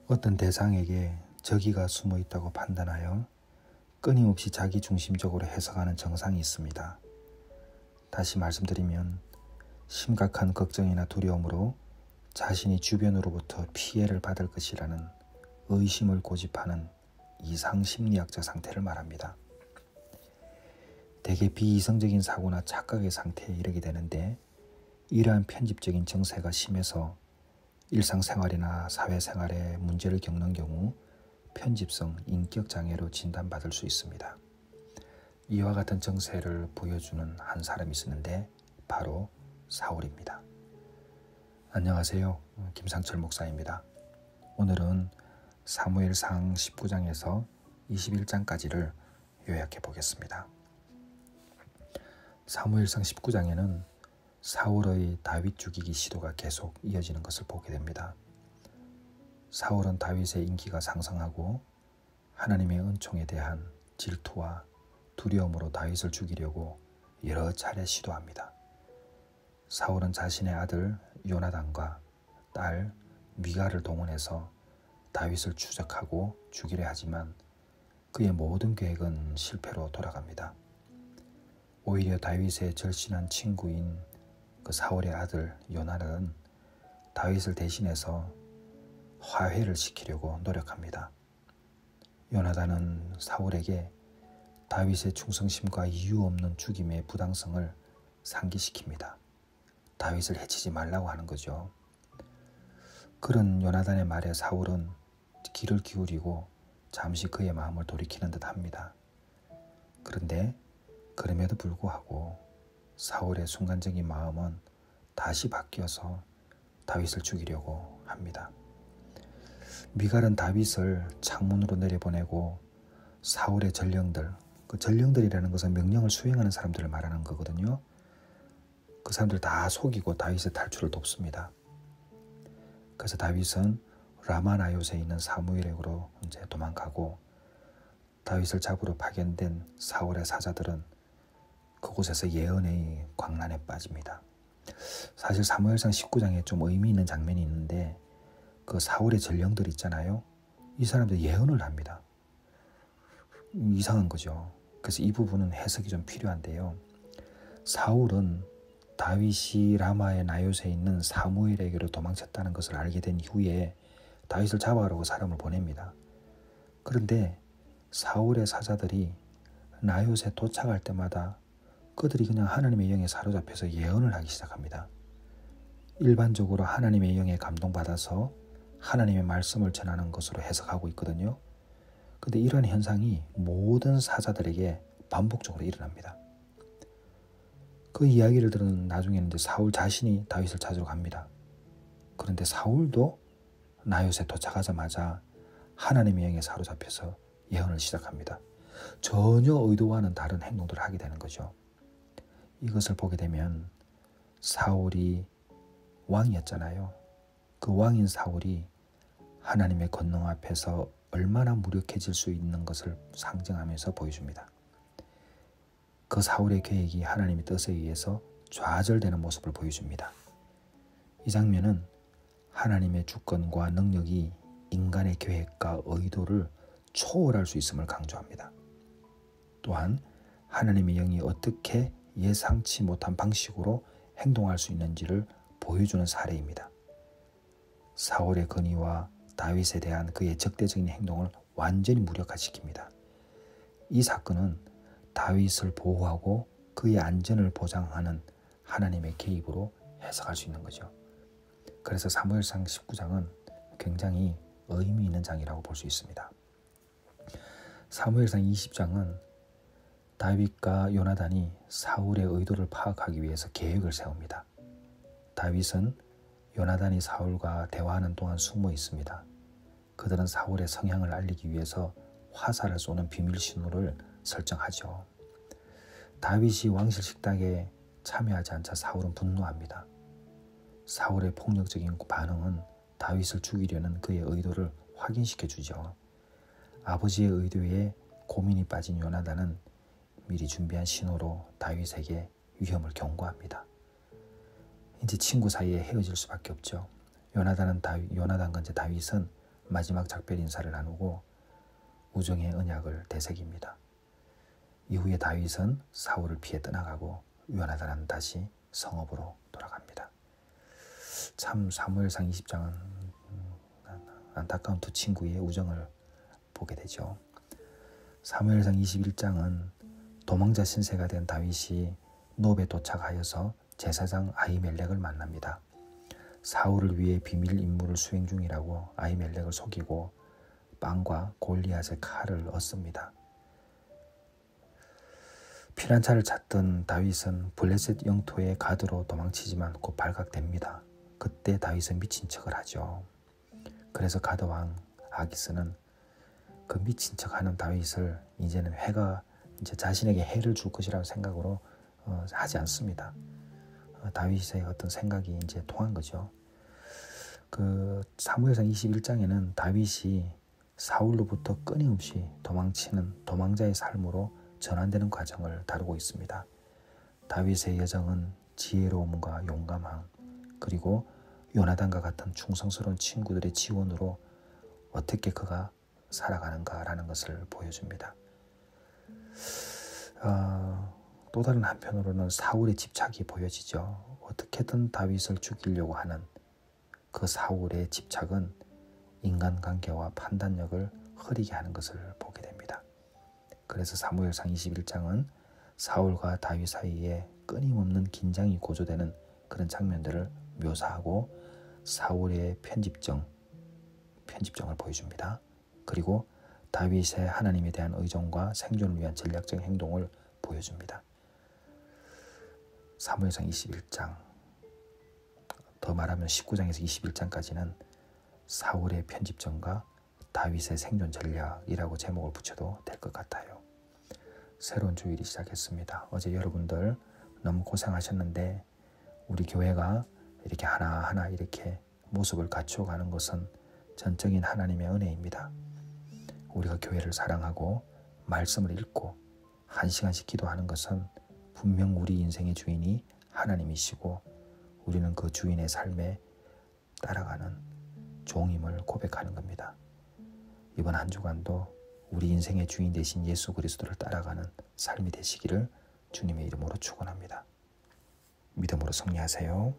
어떤 대상에게 적의가 숨어 있다고 판단하여 끊임없이 자기 중심적으로 해석하는 정상이 있습니다. 다시 말씀드리면 심각한 걱정이나 두려움으로 자신이 주변으로부터 피해를 받을 것이라는 의심을 고집하는 이상 심리학적 상태를 말합니다. 대개 비이성적인 사고나 착각의 상태에 이르게 되는데, 이러한 편집적인 정세가 심해서 일상생활이나 사회생활에 문제를 겪는 경우 편집성 인격장애로 진단받을 수 있습니다. 이와 같은 정세를 보여주는 한 사람이 있었는데 바로 사울입니다. 안녕하세요. 김상철 목사입니다. 오늘은 사무엘상 19장에서 21장까지를 요약해 보겠습니다. 사무엘상 19장에는 사울의 다윗 죽이기 시도가 계속 이어지는 것을 보게 됩니다. 사울은 다윗의 인기가 상승하고 하나님의 은총에 대한 질투와 두려움으로 다윗을 죽이려고 여러 차례 시도합니다. 사울은 자신의 아들 요나단과 딸 미갈을 동원해서 다윗을 추적하고 죽이려 하지만 그의 모든 계획은 실패로 돌아갑니다. 오히려 다윗의 절친한 친구인 그 사울의 아들 요나단은 다윗을 대신해서 화해를 시키려고 노력합니다. 요나단은 사울에게 다윗의 충성심과 이유 없는 죽임의 부당성을 상기시킵니다. 다윗을 해치지 말라고 하는 거죠. 그런 요나단의 말에 사울은 귀를 기울이고 잠시 그의 마음을 돌이키는 듯 합니다. 그런데 그럼에도 불구하고 사울의 순간적인 마음은 다시 바뀌어서 다윗을 죽이려고 합니다. 미갈은 다윗을 창문으로 내려보내고 사울의 전령들, 그 전령들이라는 것은 명령을 수행하는 사람들을 말하는 거거든요. 그 사람들 다 속이고 다윗의 탈출을 돕습니다. 그래서 다윗은 라마나요스에 있는 사무엘에게로 이제 도망가고, 다윗을 잡으러 파견된 사울의 사자들은 그곳에서 예언의 광란에 빠집니다. 사실 사무엘상 19장에 좀 의미 있는 장면이 있는데, 그 사울의 전령들 있잖아요. 이 사람들 예언을 합니다. 이상한 거죠. 그래서 이 부분은 해석이 좀 필요한데요. 사울은 다윗이 라마의 나요스에 있는 사무엘에게로 도망쳤다는 것을 알게 된 이후에 다윗을 잡아가려고 사람을 보냅니다. 그런데 사울의 사자들이 나요스에 도착할 때마다 그들이 그냥 하나님의 영에 사로잡혀서 예언을 하기 시작합니다. 일반적으로 하나님의 영에 감동받아서 하나님의 말씀을 전하는 것으로 해석하고 있거든요. 그런데 이런 현상이 모든 사자들에게 반복적으로 일어납니다. 그 이야기를 들은 나중에는 이제 사울 자신이 다윗을 찾으러 갑니다. 그런데 사울도 나요스에 도착하자마자 하나님의 영에 사로잡혀서 예언을 시작합니다. 전혀 의도와는 다른 행동들을 하게 되는 거죠. 이것을 보게 되면 사울이 왕이었잖아요. 그 왕인 사울이 하나님의 권능 앞에서 얼마나 무력해질 수 있는 것을 상징하면서 보여줍니다. 그 사울의 계획이 하나님의 뜻에 의해서 좌절되는 모습을 보여줍니다. 이 장면은 하나님의 주권과 능력이 인간의 계획과 의도를 초월할 수 있음을 강조합니다. 또한 하나님의 영이 어떻게 예상치 못한 방식으로 행동할 수 있는지를 보여주는 사례입니다. 사울의 건의와 다윗에 대한 그의 적대적인 행동을 완전히 무력화시킵니다. 이 사건은 다윗을 보호하고 그의 안전을 보장하는 하나님의 개입으로 해석할 수 있는 거죠. 그래서 사무엘상 19장은 굉장히 의미 있는 장이라고 볼 수 있습니다. 사무엘상 20장은 다윗과 요나단이 사울의 의도를 파악하기 위해서 계획을 세웁니다. 다윗은 요나단이 사울과 대화하는 동안 숨어 있습니다. 그들은 사울의 성향을 알리기 위해서 화살을 쏘는 비밀 신호를 설정하죠. 다윗이 왕실 식탁에 참여하지 않자 사울은 분노합니다. 사울의 폭력적인 반응은 다윗을 죽이려는 그의 의도를 확인시켜 주죠. 아버지의 의도에 고민이 빠진 요나단은 미리 준비한 신호로 다윗에게 위험을 경고합니다. 이제 친구 사이에 헤어질 수밖에 없죠. 요나단과 이제 다윗은 마지막 작별 인사를 나누고 우정의 언약을 되새깁니다. 이후에 다윗은 사울을 피해 떠나가고 요나단은 다시 성읍으로 돌아갑니다. 참 사무엘상 20장은 안타까운 두 친구의 우정을 보게 되죠. 사무엘상 21장은 도망자 신세가 된 다윗이 노베에 도착하여서 제사장 아히멜렉을 만납니다. 사울을 위해 비밀 임무를 수행 중이라고 아히멜렉을 속이고 빵과 골리앗의 칼을 얻습니다. 피난처를 찾던 다윗은 블레셋 영토의 가드로 도망치지만 곧 발각됩니다. 그때 다윗은 미친 척을 하죠. 그래서 가드왕 아기스는 그 미친 척하는 다윗을 이제는 이제 자신에게 해를 줄 것이라는 생각으로 하지 않습니다. 다윗의 어떤 생각이 이제 통한 거죠. 그 사무엘상 21장에는 다윗이 사울로부터 끊임없이 도망치는 도망자의 삶으로 전환되는 과정을 다루고 있습니다. 다윗의 여정은 지혜로움과 용감함, 그리고 요나단과 같은 충성스러운 친구들의 지원으로 어떻게 그가 살아가는가라는 것을 보여줍니다. 또 다른 한편으로는 사울의 집착이 보여지죠. 어떻게든 다윗을 죽이려고 하는 그 사울의 집착은 인간관계와 판단력을 흐리게 하는 것을 보게 됩니다. 그래서 사무엘상 21장은 사울과 다윗 사이에 끊임없는 긴장이 고조되는 그런 장면들을 묘사하고 사울의 편집정을 보여줍니다. 그리고 다윗의 하나님에 대한 의존과 생존을 위한 전략적 행동을 보여줍니다. 사무엘상 21장, 더 말하면 19장에서 21장까지는 사울의 편집정과 다윗의 생존 전략이라고 제목을 붙여도 될 것 같아요. 새로운 주일이 시작했습니다. 어제 여러분들 너무 고생하셨는데 우리 교회가 이렇게 하나하나 이렇게 모습을 갖추어가는 것은 전적인 하나님의 은혜입니다. 우리가 교회를 사랑하고 말씀을 읽고 한 시간씩 기도하는 것은 분명 우리 인생의 주인이 하나님이시고 우리는 그 주인의 삶에 따라가는 종임을 고백하는 겁니다. 이번 한 주간도 우리 인생의 주인 되신 예수 그리스도를 따라가는 삶이 되시기를 주님의 이름으로 축원합니다. 믿음으로 승리하세요.